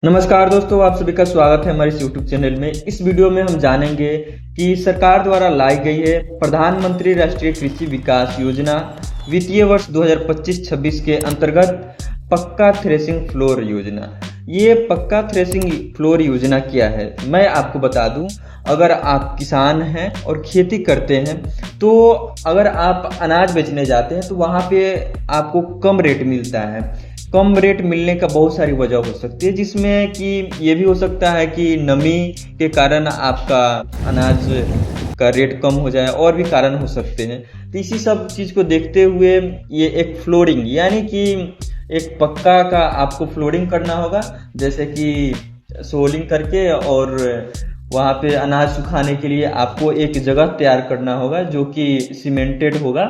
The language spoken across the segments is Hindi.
नमस्कार दोस्तों, आप सभी का स्वागत है हमारे इस YouTube चैनल में। इस वीडियो में हम जानेंगे कि सरकार द्वारा लाई गई है प्रधानमंत्री राष्ट्रीय कृषि विकास योजना वित्तीय वर्ष 2025-26 के अंतर्गत पक्का थ्रेसिंग फ्लोर योजना। ये पक्का थ्रेसिंग फ्लोर योजना क्या है, मैं आपको बता दूं। अगर आप किसान हैं और खेती करते हैं तो अगर आप अनाज बेचने जाते हैं तो वहाँ पे आपको कम रेट मिलता है। कम रेट मिलने का बहुत सारी वजह हो सकती है, जिसमें कि ये भी हो सकता है कि नमी के कारण आपका अनाज का रेट कम हो जाए, और भी कारण हो सकते हैं। तो इसी सब चीज़ को देखते हुए ये एक फ्लोरिंग यानी कि एक पक्का का आपको फ्लोरिंग करना होगा, जैसे कि सोलिंग करके, और वहाँ पे अनाज सुखाने के लिए आपको एक जगह तैयार करना होगा जो कि सीमेंटेड होगा।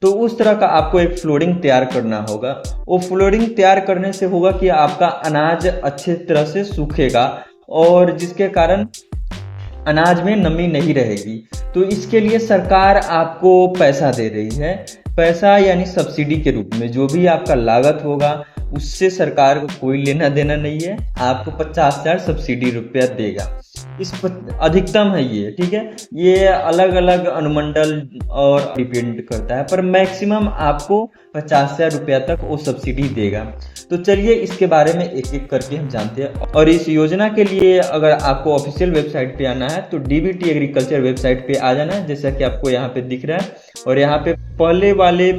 तो उस तरह का आपको एक फ्लोरिंग तैयार करना होगा। वो फ्लोरिंग तैयार करने से होगा कि आपका अनाज अच्छे तरह से सूखेगा, और जिसके कारण अनाज में नमी नहीं रहेगी। तो इसके लिए सरकार आपको पैसा दे रही है। पैसा यानी सब्सिडी के रूप में जो भी आपका लागत होगा उससे सरकार को कोई लेना देना नहीं है। आपको 50,000 सब्सिडी रुपया देगा। अधिकतम है ये, ठीक है। ये अलग अलग अनुमंडल और डिपेंड करता है, पर मैक्सिमम आपको 50,000 रुपया तक वो सब्सिडी देगा। तो चलिए इसके बारे में एक एक करके हम जानते हैं। और इस योजना के लिए अगर आपको ऑफिशियल वेबसाइट पे आना है तो डीबीटी एग्रीकल्चर वेबसाइट पे आ जाना है, जैसा कि आपको यहाँ पे दिख रहा है। और यहाँ पे पहले वाले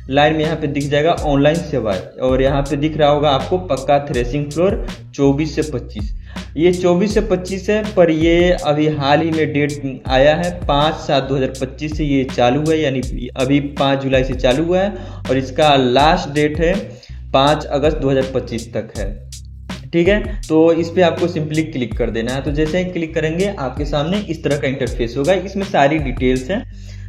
लाइन में यहाँ पे दिख जाएगा ऑनलाइन सेवाएं, और यहाँ पे दिख रहा होगा आपको पक्का थ्रेसिंग फ्लोर 24 से 25। ये 24 से 25 है, पर ये अभी हाल ही में डेट आया है 5/7/2025 से ये चालू है, यानी अभी 5 जुलाई से चालू हुआ है। और इसका लास्ट डेट है 5 अगस्त 2025 तक है, ठीक है। तो इस पे आपको सिंपली क्लिक कर देना है। तो जैसे ही क्लिक करेंगे आपके सामने इस तरह का इंटरफेस होगा। इसमें सारी डिटेल्स हैं,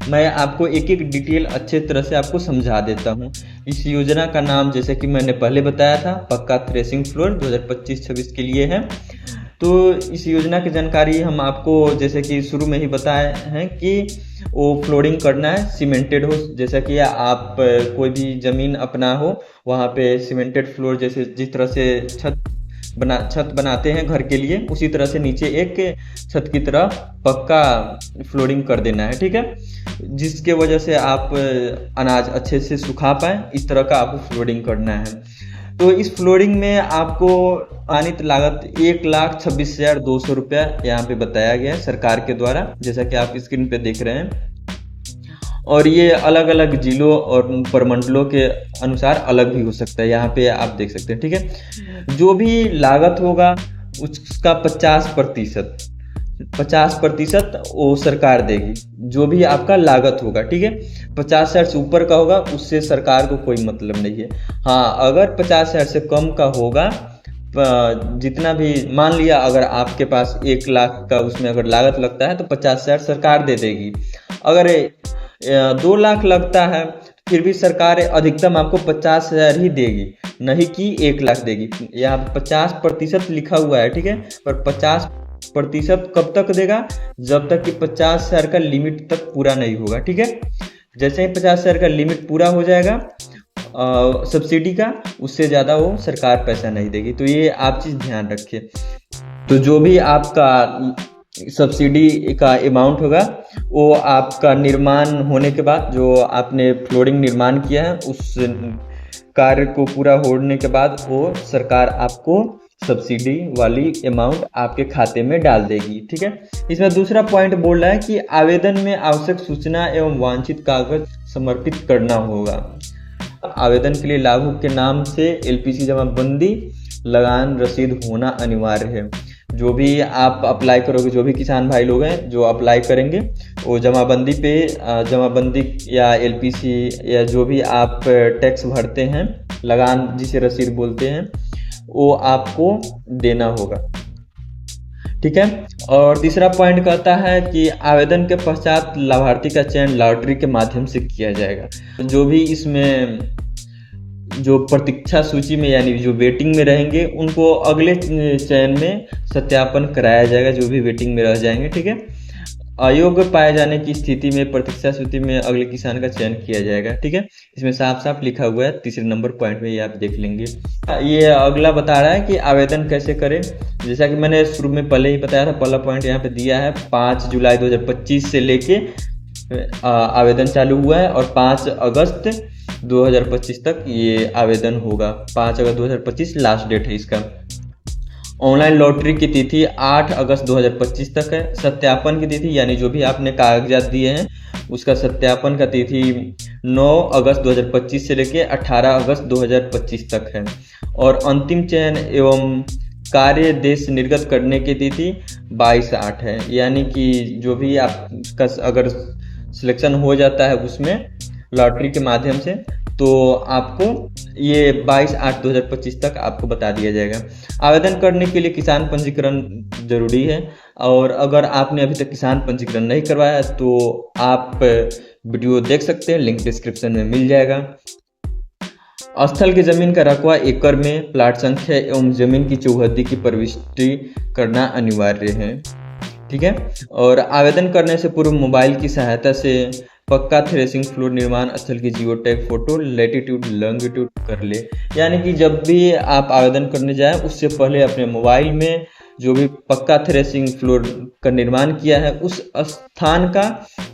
मैं आपको एक एक डिटेल अच्छे तरह से आपको समझा देता हूँ। इस योजना का नाम, जैसे कि मैंने पहले बताया था, पक्का थ्रेसिंग फ्लोर 2025-26 के लिए है। तो इस योजना की जानकारी हम आपको जैसे कि शुरू में ही बताए हैं कि वो फ्लोरिंग करना है, सीमेंटेड हो। जैसा कि आप कोई भी ज़मीन अपना हो वहाँ पे सीमेंटेड फ्लोर, जैसे जिस तरह से छत बनाते हैं घर के लिए, उसी तरह से नीचे एक छत की तरह पक्का फ्लोरिंग कर देना है, ठीक है। जिसके वजह से आप अनाज अच्छे से सुखा पाए, इस तरह का आपको फ्लोरिंग करना है। तो इस फ्लोरिंग में आपको अनुमानित लागत 1,26,200 रुपया यहाँ पे बताया गया है सरकार के द्वारा, जैसा कि आप स्क्रीन पे देख रहे हैं। और ये अलग अलग जिलों और प्रमंडलों के अनुसार अलग भी हो सकता है, यहाँ पे आप देख सकते हैं, ठीक है। जो भी लागत होगा उसका 50% वो सरकार देगी, जो भी आपका लागत होगा, ठीक है। 50,000 से ऊपर का होगा उससे सरकार को कोई मतलब नहीं है। हाँ, अगर 50,000 से कम का होगा, जितना भी मान लिया, अगर आपके पास 1 लाख का उसमें अगर लागत लगता है तो 50,000 सरकार दे देगी। अगर 2 लाख लगता है फिर भी सरकार अधिकतम आपको 50,000 ही देगी, नहीं कि 1 लाख देगी। यहाँ 50% लिखा हुआ है, ठीक है। पर 50% कब तक देगा? जब तक कि 50,000 का लिमिट तक पूरा नहीं होगा, ठीक है। जैसे ही 50,000 का लिमिट पूरा हो जाएगा सब्सिडी का, उससे ज़्यादा वो सरकार पैसा नहीं देगी। तो ये आप चीज़ ध्यान रखिए। तो जो भी आपका सब्सिडी का अमाउंट होगा वो आपका निर्माण होने के बाद, जो आपने फ्लोरिंग निर्माण किया है उस कार्य को पूरा होने के बाद, वो सरकार आपको सब्सिडी वाली अमाउंट आपके खाते में डाल देगी, ठीक है। इसमें दूसरा पॉइंट बोल रहा है कि आवेदन में आवश्यक सूचना एवं वांछित कागज समर्पित करना होगा। आवेदन के लिए लाभुक के नाम से एलपीसी जमाबंदी लगान रसीद होना अनिवार्य है। जो भी आप अप्लाई करोगे, जो भी किसान भाई लोग हैं जो अप्लाई करेंगे, वो जमाबंदी या एलपीसी या जो भी आप टैक्स भरते हैं, लगान जिसे रसीद बोलते हैं, वो आपको देना होगा, ठीक है। और तीसरा पॉइंट कहता है कि आवेदन के पश्चात लाभार्थी का चयन लॉटरी के माध्यम से किया जाएगा। जो भी इसमें जो प्रतीक्षा सूची में यानी जो वेटिंग में रहेंगे उनको अगले चयन में सत्यापन कराया जाएगा, जो भी वेटिंग में रह जाएंगे, ठीक है। अयोग्य पाए जाने की स्थिति में प्रतीक्षा सूची में अगले किसान का चयन किया जाएगा। ठीक है, इसमें साफ साफ लिखा हुआ है, तीसरे नंबर पॉइंट में ये आप देख लेंगे। ये अगला बता रहा है कि आवेदन कैसे करें। जैसा कि मैंने शुरू में पहले ही बताया था, पहला पॉइंट यहाँ पे दिया है 5 जुलाई 2025 से लेके आवेदन चालू हुआ है और 5 अगस्त 2025 तक ये आवेदन होगा। 5 अगस्त 2025 लास्ट डेट है इसका। ऑनलाइन लॉटरी की तिथि 8 अगस्त 2025 तक है। सत्यापन की तिथि यानी जो भी आपने कागजात दिए हैं उसका सत्यापन का तिथि 9 अगस्त 2025 से लेके 18 अगस्त 2025 तक है। और अंतिम चयन एवं कार्य देश निर्गत करने की तिथि 22/8 है। यानी कि जो भी आपका अगर सिलेक्शन हो जाता है उसमें लॉटरी के माध्यम से, तो आपको ये 22/8/2025 तक आपको बता दिया जाएगा। आवेदन करने के लिए किसान पंजीकरण जरूरी है, और अगर आपने अभी तक किसान पंजीकरण नहीं करवाया तो आप वीडियो देख सकते हैं, लिंक डिस्क्रिप्शन में मिल जाएगा। स्थल की जमीन का रकबा एकड़ में, प्लाट संख्या एवं जमीन की चौहद्दी की प्रविष्टि करना अनिवार्य है। ठीक है, और आवेदन करने से पूर्व मोबाइल की सहायता से पक्का थ्रेसिंग फ्लोर निर्माण स्थल की geo tag photo latitude longitude कर ले। यानी कि जब भी आप आवेदन करने जाएं उससे पहले अपने मोबाइल में जो भी पक्का थ्रेसिंग फ्लोर का निर्माण किया है उस स्थान का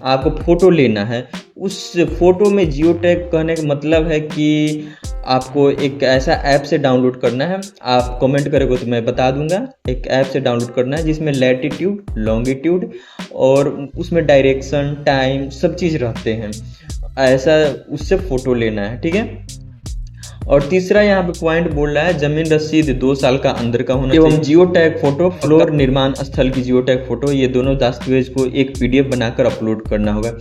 आपको फोटो लेना है। उस फोटो में जियो टैग कहने का मतलब है कि आपको एक ऐसा ऐप से डाउनलोड करना है, आप कमेंट करोगे तो मैं बता दूंगा। एक ऐप से डाउनलोड करना है जिसमें लैटिट्यूड लॉन्गिट्यूड और उसमें डायरेक्शन टाइम सब चीज़ रहते हैं, ऐसा उससे फ़ोटो लेना है। ठीक है, और तीसरा यहाँ पे पॉइंट बोल रहा है जमीन रसीद 2 साल का अंदर का होना चाहिए एवं जियो टैग फोटो फ्लोर निर्माण स्थल की जियो टैग फोटो, ये दोनों दस्तावेज को एक PDF बनाकर अपलोड करना होगा।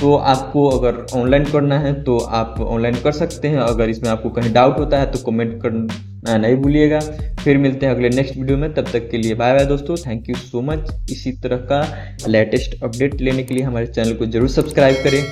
तो आपको अगर ऑनलाइन करना है तो आप ऑनलाइन कर सकते हैं। अगर इसमें आपको कहीं डाउट होता है तो कमेंट करना नहीं भूलिएगा। फिर मिलते हैं अगले नेक्स्ट वीडियो में, तब तक के लिए बाय बाय दोस्तों, थैंक यू सो मच। इसी तरह का लेटेस्ट अपडेट लेने के लिए हमारे चैनल को जरूर सब्सक्राइब करें।